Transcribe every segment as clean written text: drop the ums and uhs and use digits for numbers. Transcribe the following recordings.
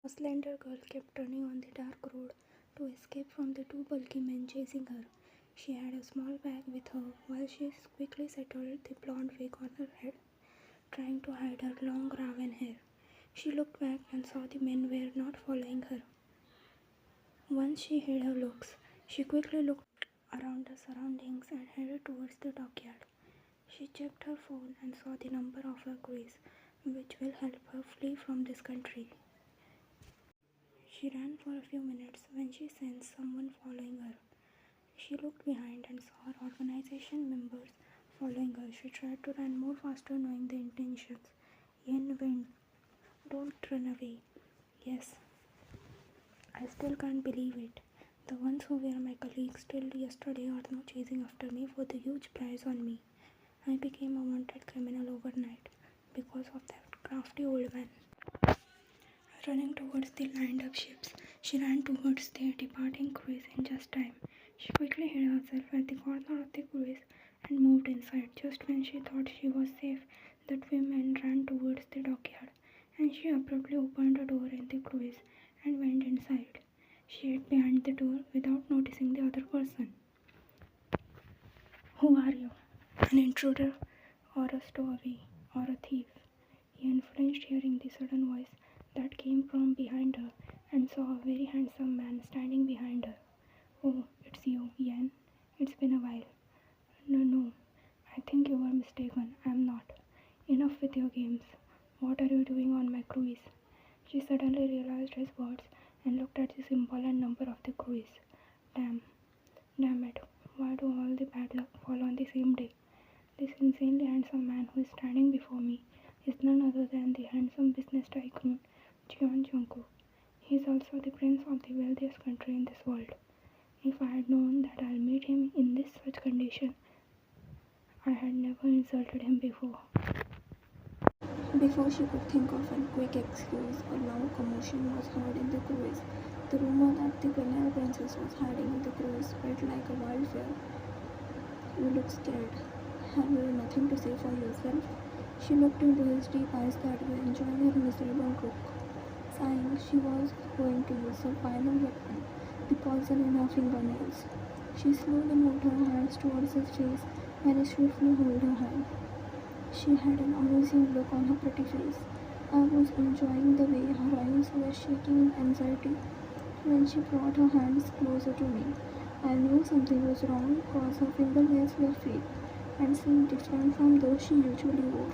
A slender girl kept turning on the dark road to escape from the two bulky men chasing her. She had a small bag with her while she quickly settled the blonde wig on her head, trying to hide her long raven hair. She looked back and saw the men were not following her. Once she hid her looks, she quickly looked around the surroundings and headed towards the dockyard. She checked her phone and saw the number of her cruise, which will help her flee from this country. She ran for a few minutes when she sensed someone following her. She looked behind and saw her organization members following her. She tried to run more faster, knowing the intentions. Yen wind, don't run away. Yes, I still can't believe it. The ones who were my colleagues till yesterday are now chasing after me for the huge prize on me. I became a wanted criminal overnight because of that crafty old man. Running towards the lined-up ships, she ran towards the departing cruise in just time. She quickly hid herself at the corner of the cruise and moved inside. Just when she thought she was safe, the twin men ran towards the dockyard, and she abruptly opened a door in the cruise and went inside. She hid behind the door without noticing the other person. Who are you? An intruder, or a stowaway, or a thief? Ian flinched, hearing the sudden voice that came from behind her, and saw a very handsome man standing behind her. Oh, it's you, Ian. It's been a while. No, I think you are mistaken. I'm not. Enough with your games. What are you doing on my cruise? She suddenly realized his words and looked at the symbol and number of the cruise. Damn it. Why do all the bad luck fall on the same day? This insanely handsome man who is standing before me is none other than the handsome business tycoon Jungkook. He is also the prince of the wealthiest country in this world. If I had known that I'll meet him in this such condition, I had never insulted him before. Before she could think of a quick excuse, a loud commotion was heard in the cruise. The rumor that the criminal princess was hiding in the cruise spread like a wildfire. You look scared. Have you nothing to say for yourself? She looked into his deep eyes that were enjoying her miserable look. Sighing, she was going to use her final weapon, the poison in her fingernails. She slowly moved her hands towards his face and he swiftly held her hand. She had an amusing look on her pretty face. I was enjoying the way her eyes were shaking in anxiety when she brought her hands closer to me. I knew something was wrong because her fingernails were fake and seemed different from those she usually wore.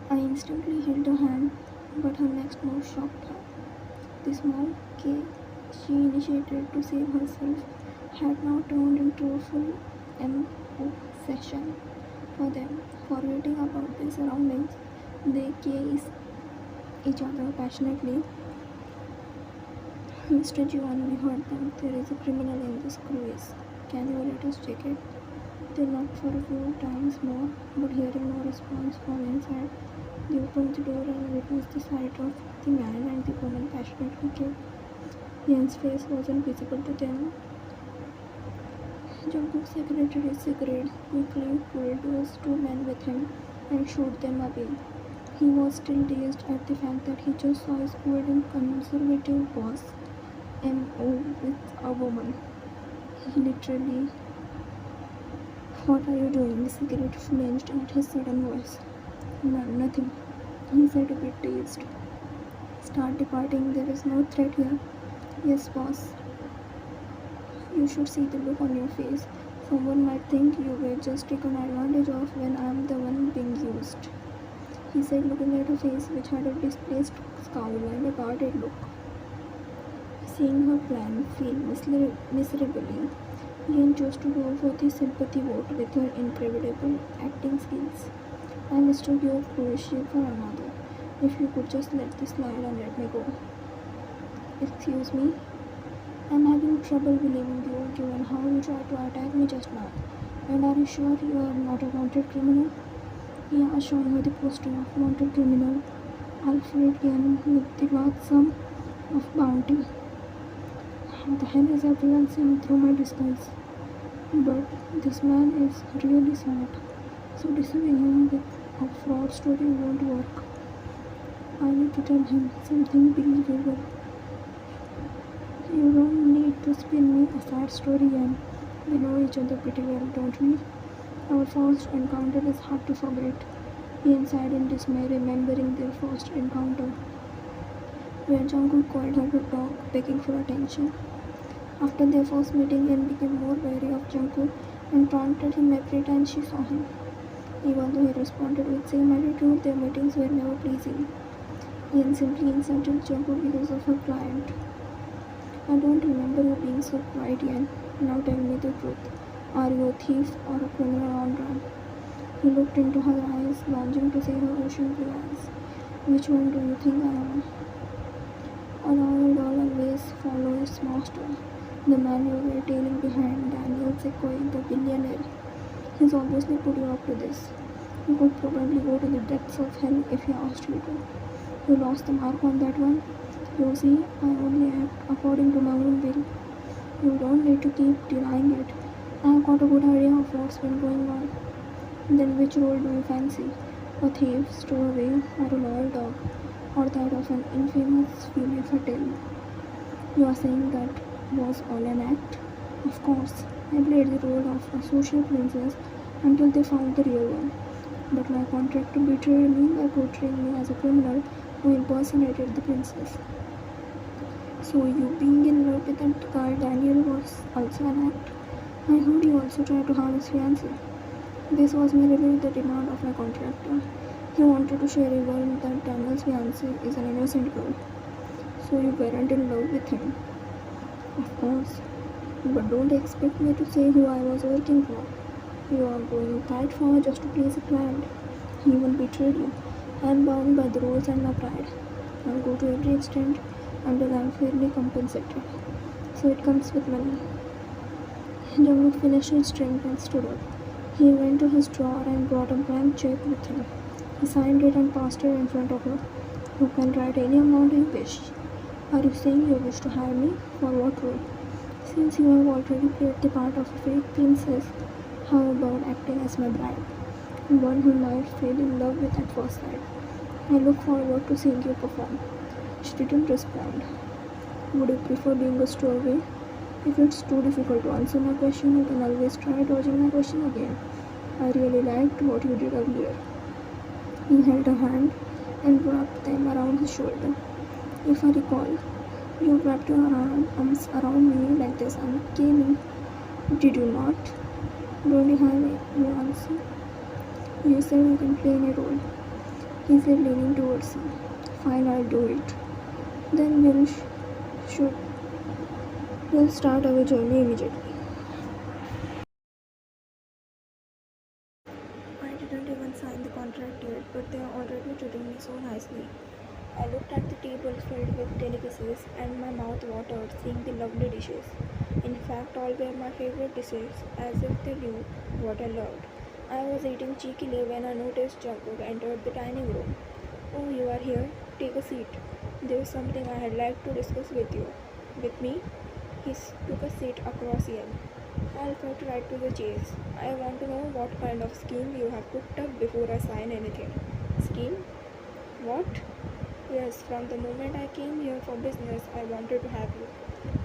I instantly held her hand, but her next move shocked her. The small cake she initiated to save herself had now turned into a full MO session for them. Forgetting about their surroundings, they kissed each other passionately. Mr. Juan, we heard that there is a criminal in this cruise. Can you let us check it? They knocked for a few times more, but hearing no response from inside, they opened the door and witnessed the sight of the man and the woman passionately kissed. Ian's face wasn't visible to them. Jungkook separated his cigarette, quickly pulled those two men with him and shooed them away. He was still dazed at the fact that he just saw his old and conservative boss MO with a woman. He literally... What are you doing? The cigarette flinched at his sudden voice. Nothing, he said a bit dazed. Start departing, there is no threat here. Yes, boss. You should see the look on your face. Someone might think you were just taken advantage of when I am the one being used. He said, looking at her face, which had a displaced scowl and a guarded look. Seeing her plan fail miserably, Ian chose to go for the sympathy vote with her incredible acting skills. I mistook your cruelship for another. If you could just let this slide and let me go. Excuse me? I'm having trouble believing you given how you tried to attack me just now. And are you sure you are not a wanted criminal? Yeah, showing her the poster of wanted criminal Alfred Yen with the large sum of bounty. How the hell is everyone seeing through my disguise? But this man is really smart, so deceiving him with a fraud story won't work. I need to tell him something believable. You don't need to spin me a sad story, and we know each other pretty well, don't we? Our first encounter is hard to forget. He sighed in dismay, remembering their first encounter, where Jungkook called her to talk, begging for attention. After their first meeting, Ian became more wary of Jungkook and taunted him every time she saw him. Even though he responded with same attitude, their meetings were never pleasing. Ian simply insulted Jungkook because of her client. I don't remember you being so quiet, Ian. Now tell me the truth. Are you a thief or a criminal on run? He looked into her eyes, longing to see her ocean blue eyes. Which one do you think I am? A loyal doll always follows its master. The man you were tailing behind, Daniel Sequoia, the billionaire. He's obviously put you up to this. You could probably go to the depths of hell if he asked you to. You lost the mark on that one. You see, I only act according to my own will. You don't need to keep denying it. I've got a good idea of what's been going on. Then which role do you fancy? A thief, stowaway, or a loyal dog? Or that of an infamous female fatale? You are saying that was all an act? Of course, I played the role of a social princess until they found the real one. But my contractor betrayed me by portraying me as a criminal who impersonated the princess. So you being in love with that guy Daniel was also an act? I heard you also tried to harm his fiancée. This was merely the demand of my contractor. He wanted to share a world that Daniel's fiancée is an innocent girl. So you weren't in love with him. Of course. But don't expect me to say who I was working for. You are going that far just to please a client. He even betrayed you. I am bound by the rules and my pride. I'll go to every extent until I am fairly compensated. So it comes with money. Jungkook finished his drink and stood up. He went to his drawer and brought a blank check with him. He signed it and passed it in front of her. You can write any amount you wish. Are you saying you wish to hire me? For what role? Since you have already played the part of a fake princess, how about acting as my bride? One whom I fell in love with at first sight. I look forward to seeing you perform. She didn't respond. Would you prefer being a stowaway? If it's too difficult to answer my question, you can always try dodging my question again. I really liked what you did earlier. He held her hand and wrapped them around his shoulder. If I recall, you wrapped your arms around me like this uncannily. Did you not? Don't you have your answer? You said you can play any role. He said, leaning towards her. Fine, I'll do it. Then we'll start our journey immediately. I didn't even sign the contract yet, but they are already treating me so nicely. I looked at the table filled with delicacies and my mouth watered seeing the lovely dishes. In fact, all were my favorite dishes, as if they knew what I loved. I was eating cheekily when I noticed Jungkook entered the dining room. Oh, you are here? Take a seat. There is something I had liked to discuss with you. With me? He took a seat across Ian. I'll cut right to the chase. I want to know what kind of scheme you have cooked up before I sign anything. Scheme? What? Yes, from the moment I came here for business, I wanted to have you.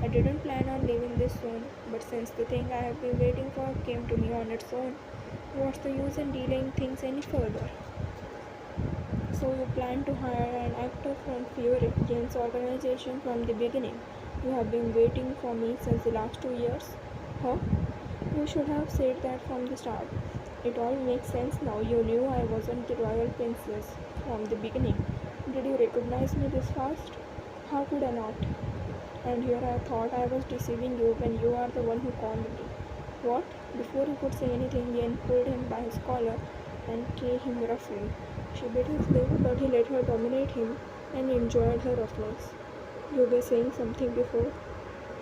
I didn't plan on leaving this soon, but since the thing I have been waiting for came to me on its own, what's the use in delaying things any further? So you plan to hire an actor from Fury, James' organization from the beginning. You have been waiting for me since the last 2 years? Huh? You should have said that from the start. It all makes sense now. You knew I wasn't the royal princess from the beginning. Did you recognize me this fast? How could I not? And here I thought I was deceiving you when you are the one who conned me. What? Before he could say anything, Yen pulled him by his collar and gave him roughly. She bit his lip, but he let her dominate him and enjoyed her roughness. You were saying something before?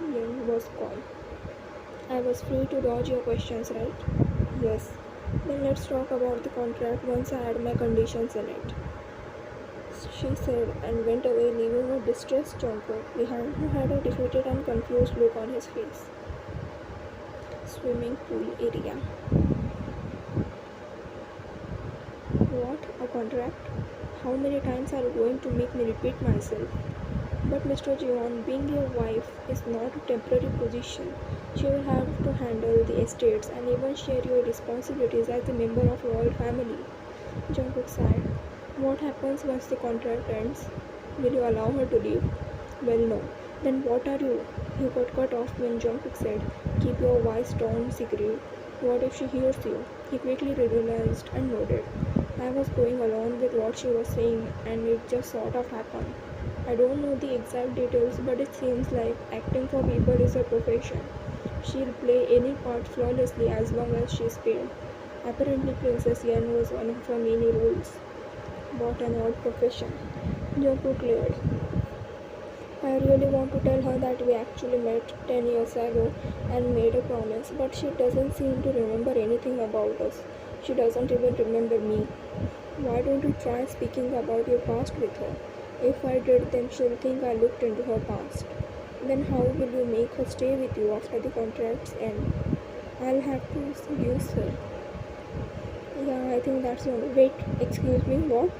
Yen was calm. I was free to dodge your questions, right? Yes. Then let's talk about the contract once I had my conditions in it. She said and went away, leaving a distressed Jungkook behind who had a defeated and confused look on his face. Swimming pool area. What? A contract? How many times are you going to make me repeat myself? But Mr. Jeon, being your wife is not a temporary position. She will have to handle the estates and even share your responsibilities as a member of royal family. Jungkook sighed. What happens once the contract ends? Will you allow her to leave? Well, no. Then what are you? He got cut off when Jungkook said, keep your wife's tone secret. What if she hears you? He quickly realized and nodded. I was going along with what she was saying and it just sort of happened. I don't know the exact details, but it seems like acting for people is a profession. She'll play any part flawlessly as long as she's paid. Apparently, Princess Yan was one of her many roles. What an odd profession. Jungkook glared. I really want to tell her that we actually met 10 years ago and made a promise, but she doesn't seem to remember anything about us. She doesn't even remember me. Why don't you try speaking about your past with her? If I did, then she'll think I looked into her past. Then how will you make her stay with you after the contracts end? I'll have to seduce her. Yeah, I think that's the only. Wait, excuse me, what?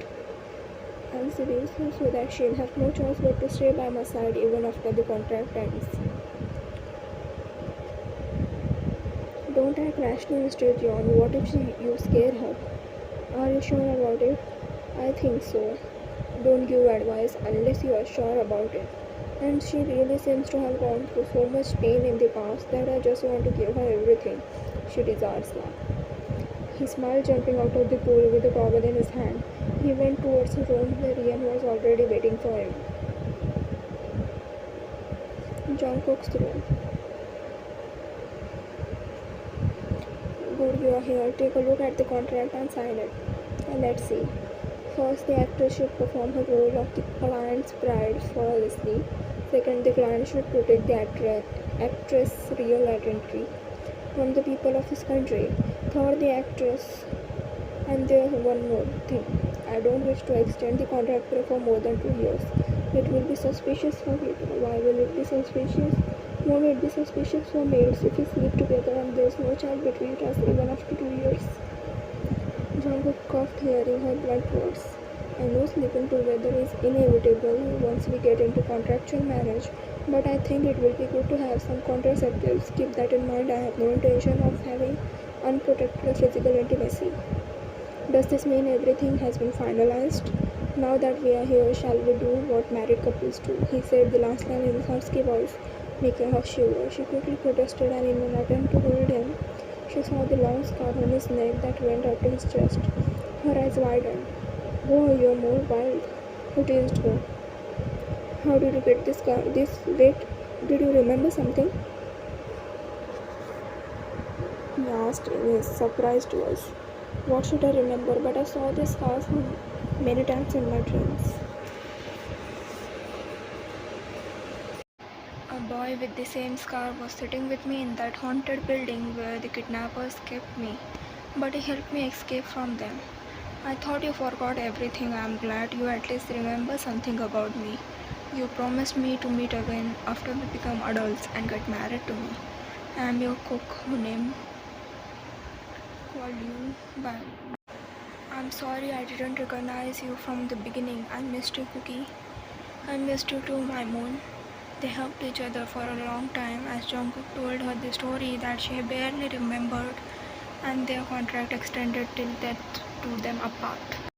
I'll seduce her so that she'll have no choice but to stay by my side even after the contract ends. Don't act rashly, Mr. John. What if you scare her? Are you sure about it? I think so. Don't give advice unless you are sure about it. And she really seems to have gone through so much pain in the past that I just want to give her everything she deserves now. He smiled, jumping out of the pool with the towel in his hand. He went towards his room where Rian was already waiting for him. Jungkook's room. Good, you are here. Take a look at the contract and sign it. And let's see. First, the actress should perform her role of the client's bride flawlessly. Second, the client should protect the actress' real identity from the people of his country. Third, the actress. And there's one more thing. I don't wish to extend the contract for more than 2 years. It will be suspicious for people. Why will it be suspicious? Won't it be suspicious for maids if we sleep together and there's no child between us even after 2 years? Jungkook coughed, hearing her blunt words. I know sleeping together is inevitable once we get into contractual marriage, but I think it will be good to have some contraceptives. Keep that in mind. I have no intention of having unprotected physical intimacy. Does this mean everything has been finalized? Now that we are here, shall we do what married couples do? He said the last line in his husky voice, making her shiver. She quickly protested, and in an attempt to hold him, she saw the long scar on his neck that went up to his chest. Her eyes widened. Oh, you're more wild. Who teased her? How did you get this scar? Wait, did you remember something? He asked in his surprised voice. What should I remember? But I saw this scars many times in my dreams. A boy with the same scar was sitting with me in that haunted building where the kidnappers kept me, but he helped me escape from them. I thought you forgot everything. I am glad you at least remember something about me. You promised me to meet again after we become adults and get married to me. I am your cook who called you by. I'm sorry I didn't recognize you from the beginning. I missed you, Cookie. I missed you too, my moon. They helped each other for a long time as Jungkook told her the story that she barely remembered, and their contract extended till death drew them apart.